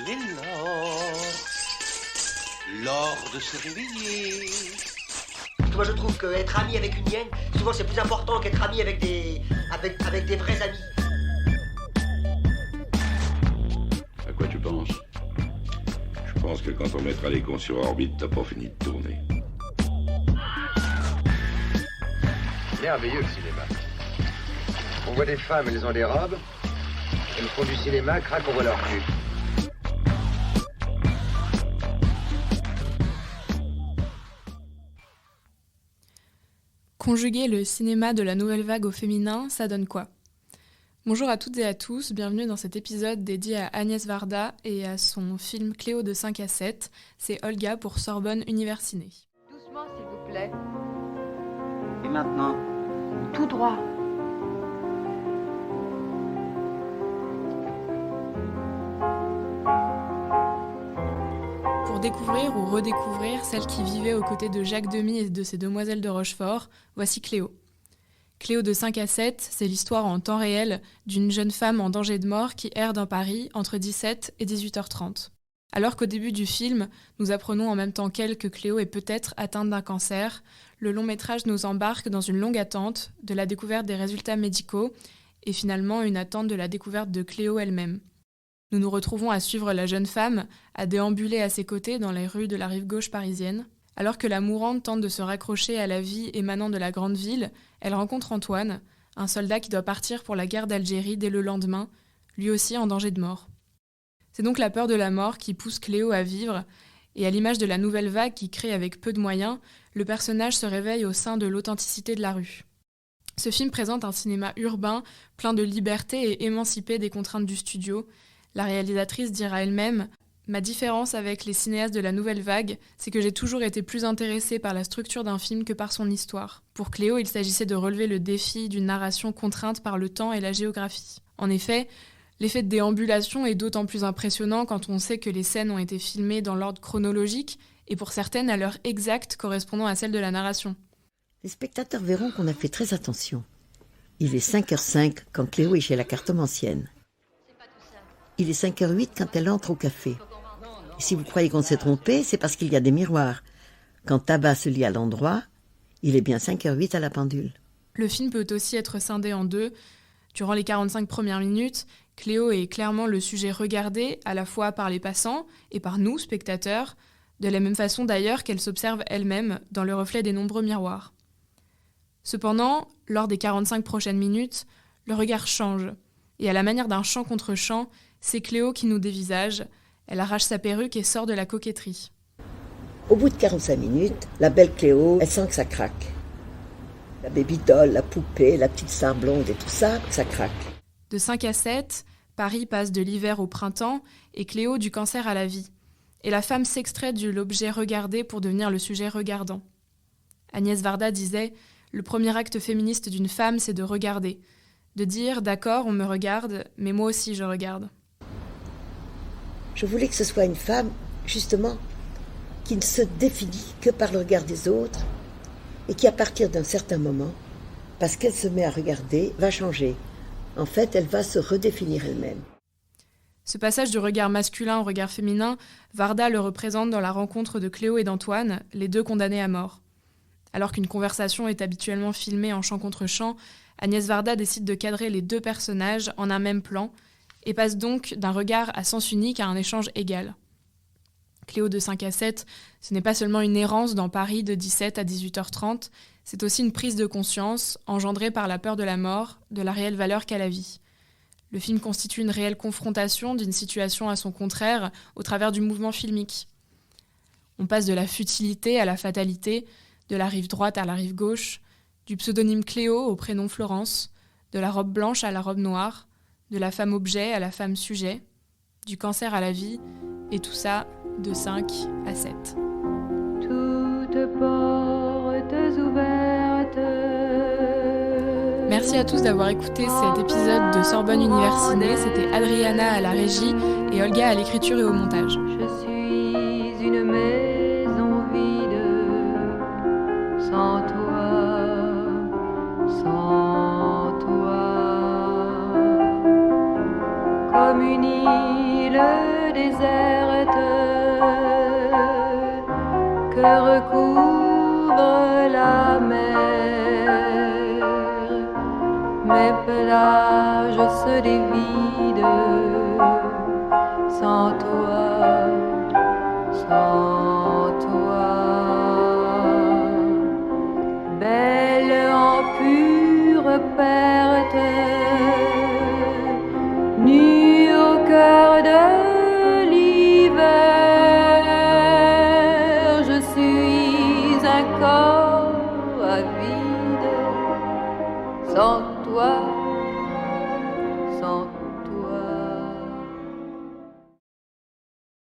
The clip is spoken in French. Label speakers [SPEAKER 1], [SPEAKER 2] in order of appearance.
[SPEAKER 1] Il est l'heure de se réveiller.
[SPEAKER 2] Moi je trouve qu'être ami avec une hyène, souvent c'est plus important qu'être ami avec des vrais amis.
[SPEAKER 3] À quoi tu penses? Je pense que quand on mettra les cons sur orbite, t'as pas fini de tourner.
[SPEAKER 4] Merveilleux le cinéma. On voit des femmes, elles ont des robes. Elles font du cinéma, crac, on voit leur cul.
[SPEAKER 5] Conjuguer le cinéma de la nouvelle vague au féminin, ça donne quoi? Bonjour à toutes et à tous, bienvenue dans cet épisode dédié à Agnès Varda et à son film Cléo de 5 à 7. C'est Olga pour Sorbonne Universiné.
[SPEAKER 6] Doucement, s'il vous plaît.
[SPEAKER 7] Et maintenant,
[SPEAKER 6] Tout droit.
[SPEAKER 5] Pour découvrir ou redécouvrir celle qui vivait aux côtés de Jacques Demy et de ses demoiselles de Rochefort, voici Cléo. Cléo de 5 à 7, c'est l'histoire en temps réel d'une jeune femme en danger de mort qui erre dans Paris entre 17 et 18h30. Alors qu'au début du film, nous apprenons en même temps qu'elle que Cléo est peut-être atteinte d'un cancer, le long métrage nous embarque dans une longue attente de la découverte des résultats médicaux et finalement une attente de la découverte de Cléo elle-même. Nous nous retrouvons à suivre la jeune femme, à déambuler à ses côtés dans les rues de la rive gauche parisienne. Alors que la mourante tente de se raccrocher à la vie émanant de la grande ville, elle rencontre Antoine, un soldat qui doit partir pour la guerre d'Algérie dès le lendemain, lui aussi en danger de mort. C'est donc la peur de la mort qui pousse Cléo à vivre, et à l'image de la nouvelle vague qui crée avec peu de moyens, le personnage se réveille au sein de l'authenticité de la rue. Ce film présente un cinéma urbain, plein de liberté et émancipé des contraintes du studio. La réalisatrice dira elle-même « Ma différence avec les cinéastes de la nouvelle vague, c'est que j'ai toujours été plus intéressée par la structure d'un film que par son histoire. Pour Cléo, il s'agissait de relever le défi d'une narration contrainte par le temps et la géographie. En effet, l'effet de déambulation est d'autant plus impressionnant quand on sait que les scènes ont été filmées dans l'ordre chronologique et pour certaines à l'heure exacte correspondant à celle de la narration.
[SPEAKER 7] les spectateurs verront qu'on a fait très attention. Il est 5h05 quand Cléo est chez la cartomancienne. Il est 5h08 quand elle entre au café. Et si vous croyez qu'on s'est trompé, c'est parce qu'il y a des miroirs. Quand Tabac se lit à l'endroit, il est bien 5h08 à la pendule.
[SPEAKER 5] Le film peut aussi être scindé en deux. Durant les 45 premières minutes, Cléo est clairement le sujet regardé à la fois par les passants et par nous, spectateurs, de la même façon d'ailleurs qu'elle s'observe elle-même dans le reflet des nombreux miroirs. Cependant, lors des 45 prochaines minutes, le regard change. Et à la manière d'un chant contre chant, c'est Cléo qui nous dévisage. Elle arrache sa perruque et sort de la coquetterie.
[SPEAKER 7] Au bout de 45 minutes, la belle Cléo, elle sent que ça craque. La baby-doll, la poupée, la petite star blonde et tout ça, ça craque.
[SPEAKER 5] De 5 à 7, Paris passe de l'hiver au printemps et Cléo du cancer à la vie. Et la femme s'extrait de l'objet regardé pour devenir le sujet regardant. Agnès Varda disait « Le premier acte féministe d'une femme, c'est de regarder. De dire « D'accord, on me regarde, mais moi aussi je regarde. »
[SPEAKER 7] Je voulais que ce soit une femme, justement, qui ne se définit que par le regard des autres et qui, à partir d'un certain moment, parce qu'elle se met à regarder, va changer. En fait, elle va se redéfinir elle-même.
[SPEAKER 5] Ce passage du regard masculin au regard féminin, Varda le représente dans la rencontre de Cléo et d'Antoine, les deux condamnés à mort. Alors qu'une conversation est habituellement filmée en chant contre chant, Agnès Varda décide de cadrer les deux personnages en un même plan et passe donc d'un regard à sens unique à un échange égal. Cléo de 5 à 7, ce n'est pas seulement une errance dans Paris de 17 à 18h30, c'est aussi une prise de conscience engendrée par la peur de la mort, de la réelle valeur qu'a la vie. Le film constitue une réelle confrontation d'une situation à son contraire au travers du mouvement filmique. On passe de la futilité à la fatalité, de la rive droite à la rive gauche, du pseudonyme Cléo au prénom Florence, de la robe blanche à la robe noire, de la femme objet à la femme sujet, du cancer à la vie, et tout ça de 5 à 7.
[SPEAKER 6] Toutes portes ouvertes.
[SPEAKER 5] Merci à tous d'avoir écouté cet épisode de Sorbonne Universiné. C'était Adriana à la régie et Olga à l'écriture et au montage.
[SPEAKER 6] Je suis une maison vide, sans toi, comme une île déserte que recouvre la mer, mes plages